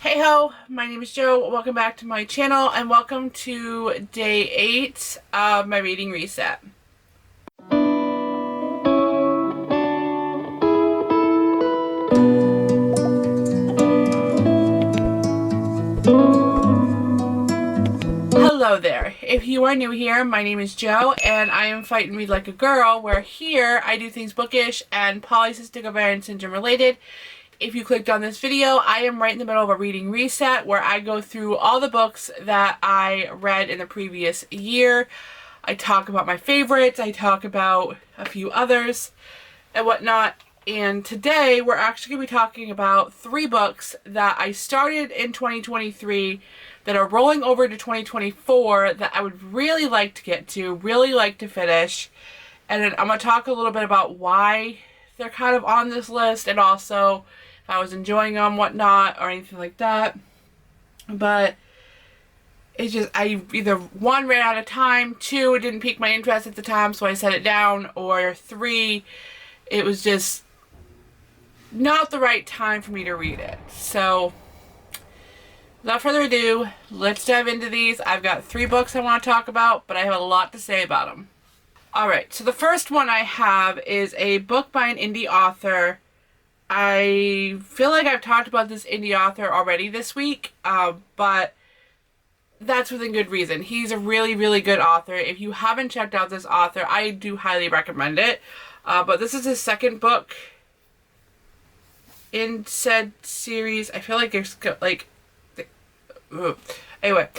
Hey ho, my name is Joe. Welcome back to my channel and welcome to day 8 of my reading reset. Hello there. If you are new here, my name is Joe and I am Fight and Read Like a Girl, where here I do things bookish and polycystic ovarian syndrome related. If you clicked on this video, I am right in the middle of a reading reset where I go through all the books that I read in the previous year. I talk about my favorites, I talk about a few others and whatnot. And today we're actually going to be talking about 3 books that I started in 2023 that are rolling over to 2024 that I would really like to get to, really like to finish. And then I'm going to talk a little bit about why they're kind of on this list and also if I was enjoying them, whatnot, or anything like that. But it's just, I either 1, ran out of time, 2, it didn't pique my interest at the time, so I set it down, or 3, it was just not the right time for me to read it. So, without further ado, let's dive into these. I've got 3 books I want to talk about, but I have a lot to say about them. Alright, so the first one I have is a book by an indie author. I feel like I've talked about this indie author already this week, but that's within good reason. He's a really, really good author. If you haven't checked out this author, I do highly recommend it. But this is his second book in said series. I feel like there's like... Anyway,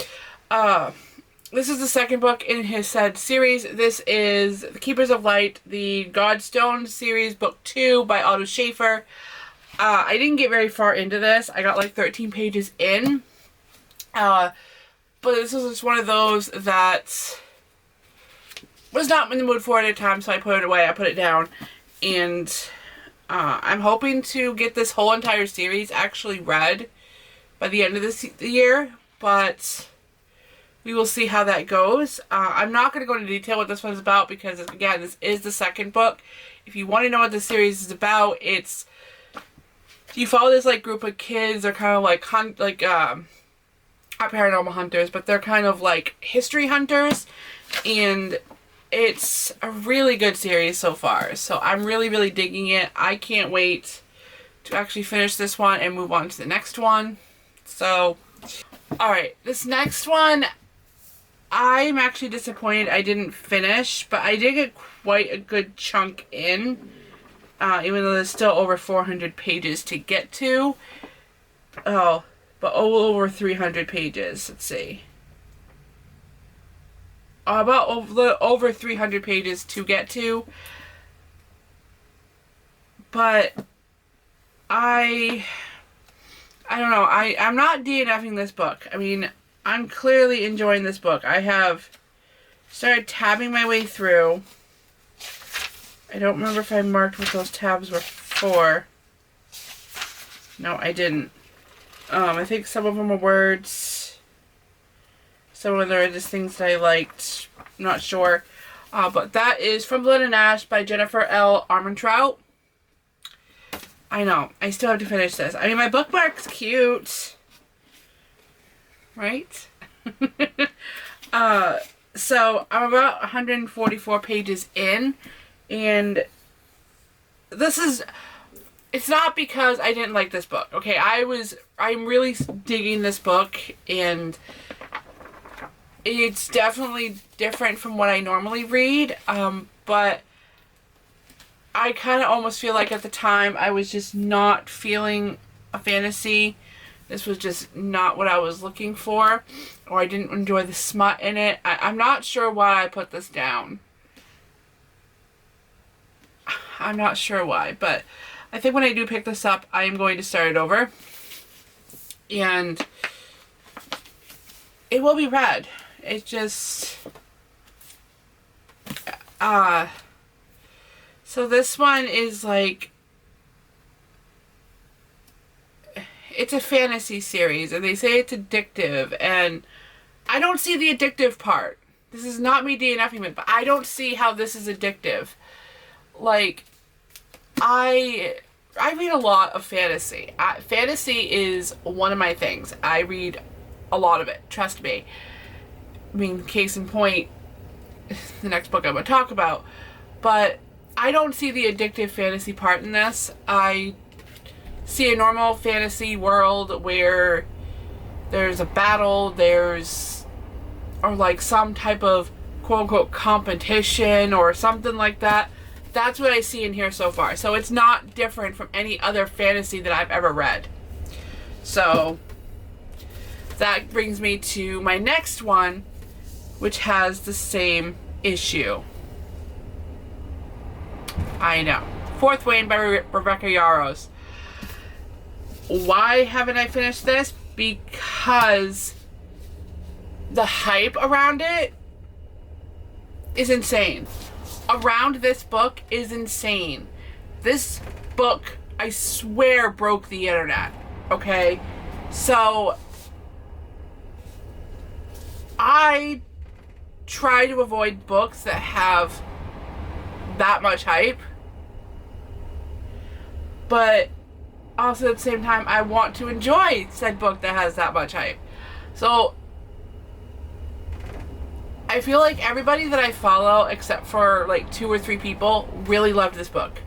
this is the second book in his said series. This is The Keepers of Light, the Godstone series, book 2 by Otto Schafer. I didn't get very far into this. I got like 13 pages in. But this was just one of those that was not in the mood for it at the time, so I put it away. I put it down. And I'm hoping to get this whole entire series actually read by the end of this year, but we will see how that goes. I'm not going to go into detail what this one's about because, again, this is the second book. If you want to know what the series is about, it's... You follow this, like, group of kids. They're kind of like, not paranormal hunters, but they're kind of like history hunters. And it's a really good series so far. So I'm really, really digging it. I can't wait to actually finish this one and move on to the next one. So, alright, this next one, I'm actually disappointed I didn't finish, but I did get quite a good chunk in, even though there's still over 400 pages to get to. Oh, but over 300 pages, let's see. About over 300 pages to get to, but I don't know, I'm not DNFing this book. I mean, I'm clearly enjoying this book. I have started tabbing my way through. I don't remember if I marked what those tabs were for. No, I didn't. I think some of them are words. Some of them are just things that I liked. I'm not sure. But that is From Blood and Nash by Jennifer L. Armentrout. I know. I still have to finish this. I mean, my bookmark's cute. Right? So I'm about 144 pages in, and this is, it's not because I didn't like this book. Okay, I'm really digging this book, and it's definitely different from what I normally read, but I kind of almost feel like at the time I was just not feeling a fantasy. This was just not what I was looking for, or I didn't enjoy the smut in it. I'm not sure why I put this down. I'm not sure why, but I think when I do pick this up, I am going to start it over. And it will be read. It just... So this one is like... It's a fantasy series, and they say it's addictive, and I don't see the addictive part. This is not me DNFing it, but I don't see how this is addictive. Like, I I read a lot of fantasy. Fantasy is one of my things. I read a lot of it, trust me. I mean, case in point, the next book I'm going to talk about. But I don't see the addictive fantasy part in this. I see a normal fantasy world where there's a battle, or like some type of quote-unquote competition or something like that. That's what I see in here so far. So it's not different from any other fantasy that I've ever read. So that brings me to my next one, which has the same issue. I know. Fourth Wayne by Rebecca Yarros. Why haven't I finished this? Because the hype around it is insane. Around this book is insane. This book, I swear, broke the internet. Okay? So I try to avoid books that have that much hype, but also at the same time I want to enjoy said book that has that much hype. So I feel like everybody that I follow, except for like 2 or 3 people, really loved this book.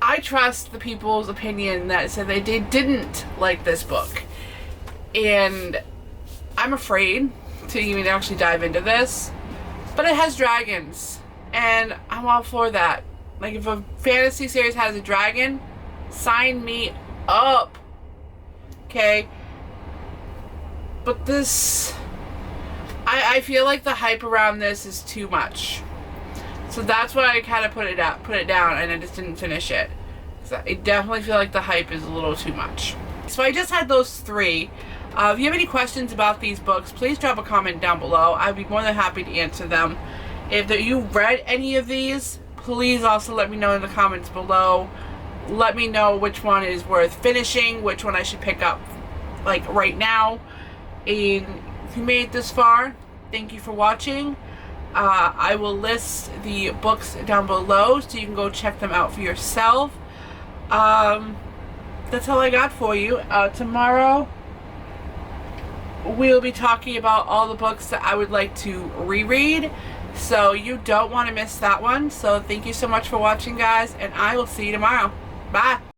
I trust the people's opinion that said they didn't like this book, and I'm afraid to even actually dive into this. But it has dragons, and I'm all for that. Like, if a fantasy series has a dragon, sign me up. Okay? But this, I feel like the hype around this is too much. So that's why I kind of put it down, and I just didn't finish it. So I definitely feel like the hype is a little too much. So I just had those 3. If you have any questions about these books, please drop a comment down below. I'd be more than happy to answer them. If you read any of these, please also let me know in the comments below. Let me know which one is worth finishing, which one I should pick up like right now. And if you made it this far, thank you for watching. I will list the books down below so you can go check them out for yourself. That's all I got for you. Tomorrow we'll be talking about all the books that I would like to reread, so you don't want to miss that one. So thank you so much for watching, guys, and I will see you tomorrow. Bye.